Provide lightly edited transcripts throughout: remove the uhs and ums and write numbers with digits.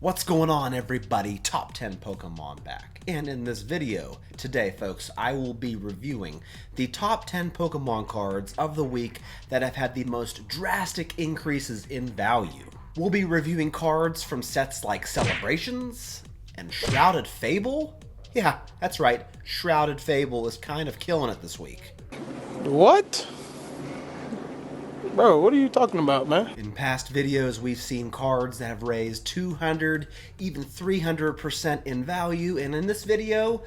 What's going on, everybody? Top 10 Pokemon back. And in this video today, folks, I will be reviewing the top 10 Pokemon cards of the week that have had the most drastic increases in value. We'll be reviewing cards from sets like Celebrations and Shrouded Fable. Yeah, that's right, Shrouded Fable is kind of killing it this week. What? Bro, what are you talking about, man? In past videos, we've seen cards that have raised 200, even 300% in value, and in this video,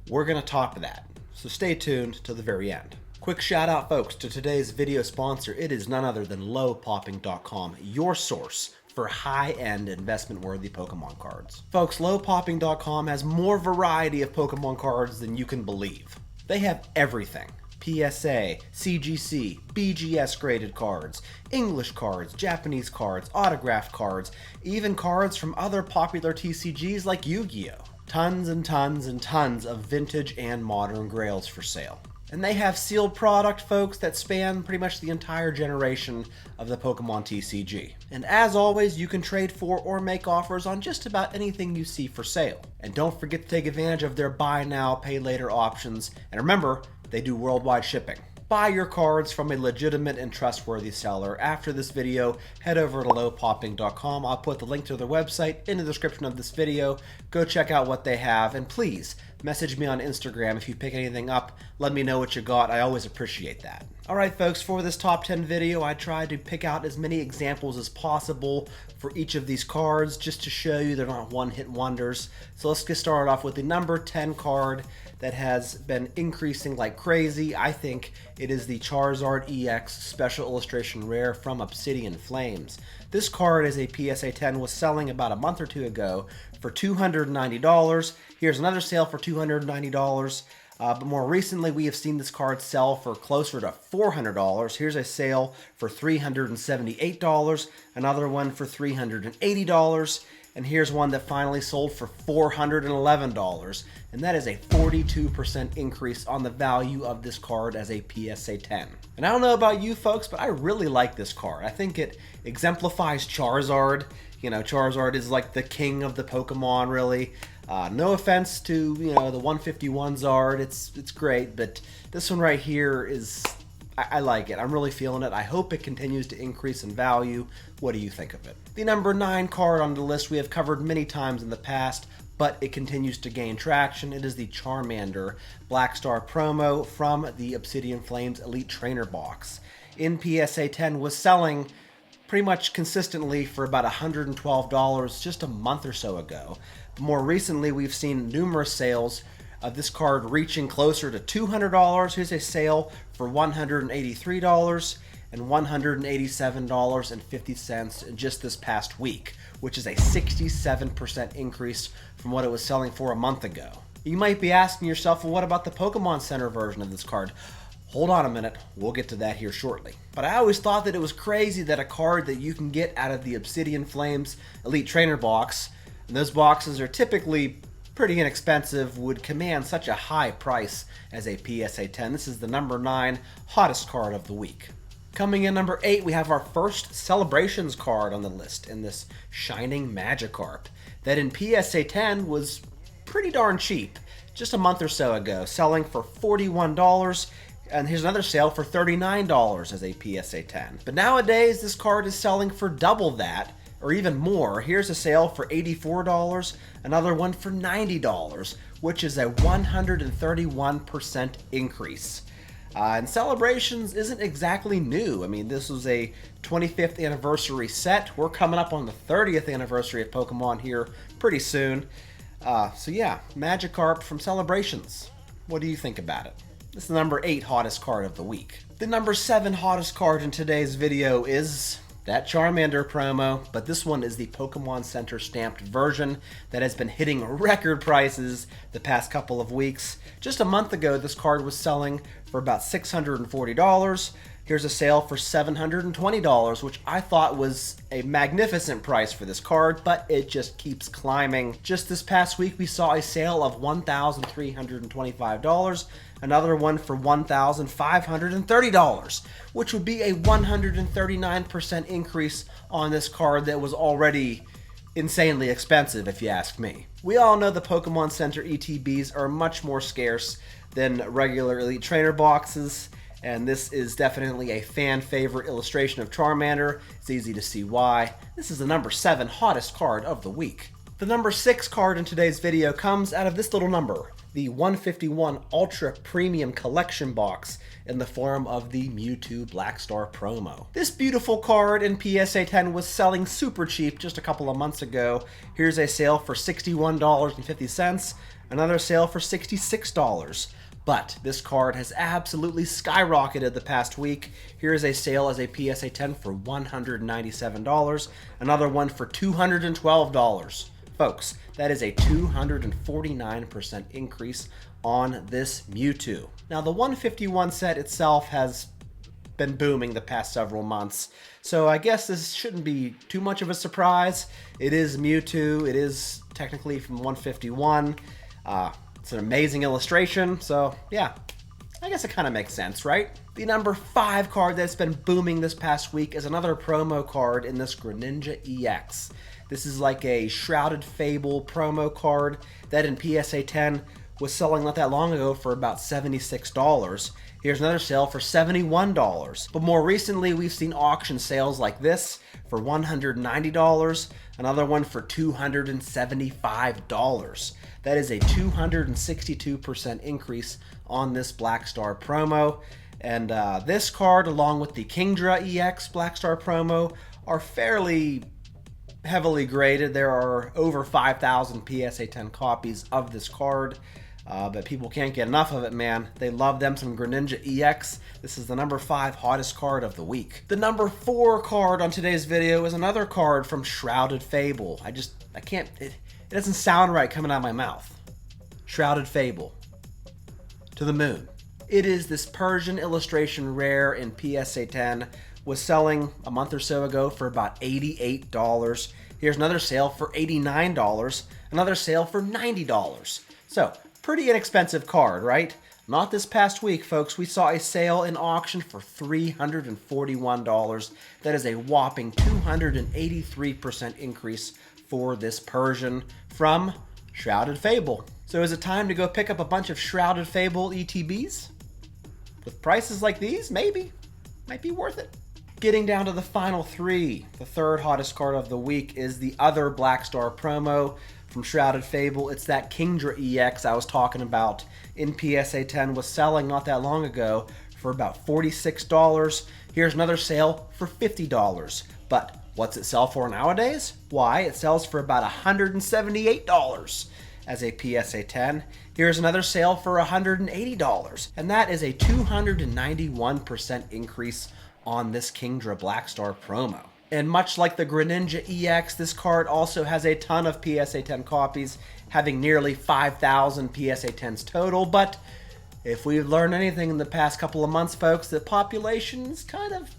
we're going to top that. So stay tuned to the very end. Quick shout out, folks, to today's video sponsor. It is none other than lowpopping.com, your source for high-end investment-worthy Pokemon cards. Folks, lowpopping.com has more variety of Pokemon cards than you can believe. They have everything. PSA, CGC, BGS graded cards, English cards, Japanese cards, autographed cards, even cards from other popular TCGs like Yu-Gi-Oh! Tons and tons and tons of vintage and modern grails for sale. And they have sealed product, folks, that span pretty much the entire generation of the Pokemon TCG. And as always, you can trade for or make offers on just about anything you see for sale. And don't forget to take advantage of their buy now, pay later options. And remember, they do worldwide shipping. Buy your cards from a legitimate and trustworthy seller. After this video, head over to lowpopping.com. I'll put the link to their website in the description of this video. Go check out what they have, and please message me on Instagram if you pick anything up. Let me know what you got. I always appreciate that. Alright, folks, for this top 10 video, I tried to pick out as many examples as possible for each of these cards just to show you they're not one-hit wonders. So let's get started off with the number 10 card that has been increasing like crazy. I think it is the Charizard EX Special Illustration Rare from Obsidian Flames. This card as a PSA 10 was selling about a month or two ago for $290. Here's another sale for $290. But more recently, we have seen this card sell for closer to $400. Here's a sale for $378, another one for $380, and here's one that finally sold for $411, and that is a 42% increase on the value of this card as a PSA 10. And I don't know about you folks, but I really like this card. I think it exemplifies Charizard. You know, Charizard is like the king of the Pokemon, really. No offense to, the 151 Zard, it's great, but this one right here is, I like it. I'm really feeling it. I hope it continues to increase in value. What do you think of it? The number 9 card on the list we have covered many times in the past, but it continues to gain traction. It is the Charmander Black Star promo from the Obsidian Flames Elite Trainer box. In PSA 10 was selling pretty much consistently for about $112 just a month or so ago. More recently, we've seen numerous sales of this card reaching closer to $200. Here's a sale for $183 and $187.50 just this past week, which is a 67% increase from what it was selling for a month ago. You might be asking yourself, well, what about the Pokemon Center version of this card? Hold on a minute, we'll get to that here shortly. But I always thought that it was crazy that a card that you can get out of the Obsidian Flames Elite Trainer box, and those boxes are typically pretty inexpensive, would command such a high price as a PSA 10. This is the number 9 hottest card of the week. Coming in number 8, we have our first Celebrations card on the list in this Shining Magikarp that in PSA 10 was pretty darn cheap just a month or so ago, selling for $41. And here's another sale for $39 as a PSA 10. But nowadays, this card is selling for double that, or even more. Here's a sale for $84, another one for $90, which is a 131% increase. And Celebrations isn't exactly new. I mean, this was a 25th anniversary set. We're coming up on the 30th anniversary of Pokemon here pretty soon. So yeah, Magikarp from Celebrations. What do you think about it? This is the number 8 hottest card of the week. The number 7 hottest card in today's video is that Charmander promo, but this one is the Pokemon Center stamped version that has been hitting record prices the past couple of weeks. Just a month ago, this card was selling for about $640. Here's a sale for $720, which I thought was a magnificent price for this card, but it just keeps climbing. Just this past week, we saw a sale of $1,325, another one for $1,530, which would be a 139% increase on this card that was already insanely expensive if you ask me. We all know the Pokemon Center ETBs are much more scarce than regular Elite Trainer boxes, and this is definitely a fan favorite illustration of Charmander. It's easy to see why. This is the number 7 hottest card of the week. The number 6 card in today's video comes out of this little number, the 151 Ultra Premium Collection Box in the form of the Mewtwo Black Star promo. This beautiful card in PSA 10 was selling super cheap just a couple of months ago. Here's a sale for $61.50, another sale for $66. But this card has absolutely skyrocketed the past week. Here is a sale as a PSA 10 for $197, another one for $212. Folks, that is a 249% increase on this Mewtwo. Now, the 151 set itself has been booming the past several months, so I guess this shouldn't be too much of a surprise. It is Mewtwo. It is technically from 151. It's an amazing illustration, so yeah, I guess it kind of makes sense, right? The number 5 card that's been booming this past week is another promo card in this Greninja EX. This is like a Shrouded Fable promo card that in PSA 10 was selling not that long ago for about $76. Here's another sale for $71. But more recently, we've seen auction sales like this for $190, another one for $275. That is a 262% increase on this Black Star promo. And this card, along with the Kingdra EX Black Star promo, are fairly heavily graded. There are over 5,000 PSA 10 copies of this card, but people can't get enough of it, man. They love them some Greninja EX. This is the number 5 hottest card of the week. The number 4 card on today's video is another card from Shrouded Fable. I can't, it doesn't sound right coming out of my mouth. Shrouded Fable. To the moon. It is this Persian illustration rare in PSA 10. Was selling a month or so ago for about $88. Here's another sale for $89, another sale for $90. So, pretty inexpensive card, right? Not this past week, folks. We saw a sale in auction for $341. That is a whopping 283% increase for this Persian from Shrouded Fable. So is it time to go pick up a bunch of Shrouded Fable ETBs? With prices like these, maybe. Might be worth it. Getting down to the final 3, the 3rd hottest card of the week is the other Black Star promo from Shrouded Fable. It's that Kingdra EX I was talking about in PSA 10, was selling not that long ago for about $46. Here's another sale for $50. But what's it sell for nowadays? Why, it sells for about $178 as a PSA 10. Here's another sale for $180. And that is a 291% increase on this Kingdra Black Star promo. And much like the Greninja EX, this card also has a ton of PSA 10 copies, having nearly 5,000 PSA 10s total. But if we've learned anything in the past couple of months, folks, the population's kind of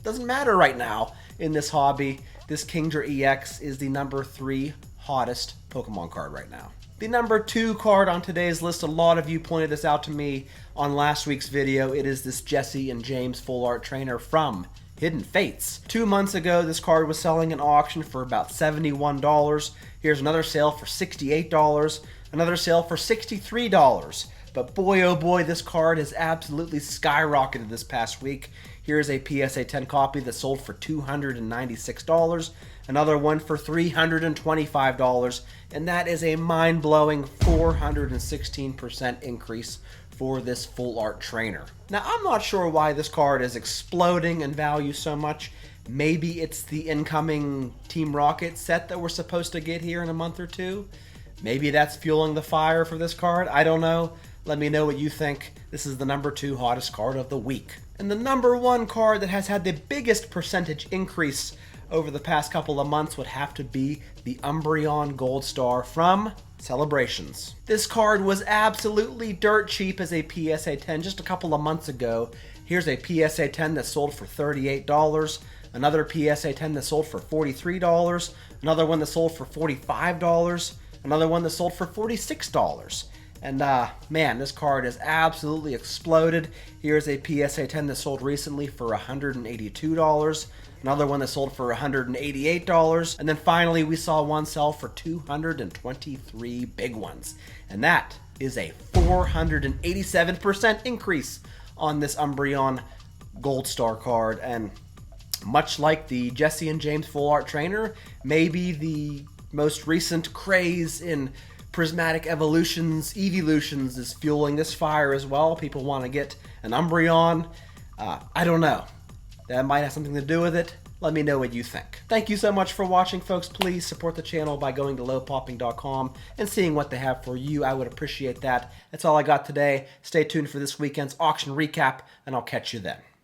doesn't matter right now in this hobby. This Kingdra EX is the number 3 hottest Pokemon card right now. The number 2 card on today's list, a lot of you pointed this out to me on last week's video. It is this Jesse and James Full Art Trainer from Hidden Fates. 2 months ago, this card was selling in auction for about $71. Here's another sale for $68, another sale for $63. But boy, oh boy, this card has absolutely skyrocketed this past week. Here's a PSA 10 copy that sold for $296, another one for $325, and that is a mind-blowing 416% increase for this Full Art Trainer. Now, I'm not sure why this card is exploding in value so much. Maybe it's the incoming Team Rocket set that we're supposed to get here in a month or two. Maybe that's fueling the fire for this card. I don't know. Let me know what you think. This is the number 2 hottest card of the week. And the number 1 card that has had the biggest percentage increase over the past couple of months would have to be the Umbreon Gold Star from Celebrations. This card was absolutely dirt cheap as a PSA 10 just a couple of months ago. Here's a PSA 10 that sold for $38, another PSA 10 that sold for $43, another one that sold for $45, another one that sold for $46. And man, this card has absolutely exploded. Here's a PSA 10 that sold recently for $182, another one that sold for $188, and then finally we saw one sell for 223 big ones. And that is a 487% increase on this Umbreon Gold Star card. And much like the Jesse and James Full Art Trainer, maybe the most recent craze in prismatic evolutions, evolutions is fueling this fire as well. People want to get an Umbreon. I don't know. That might have something to do with it. Let me know what you think. Thank you so much for watching, folks. Please support the channel by going to lowpopping.com and seeing what they have for you. I would appreciate that. That's all I got today. Stay tuned for this weekend's auction recap, and I'll catch you then.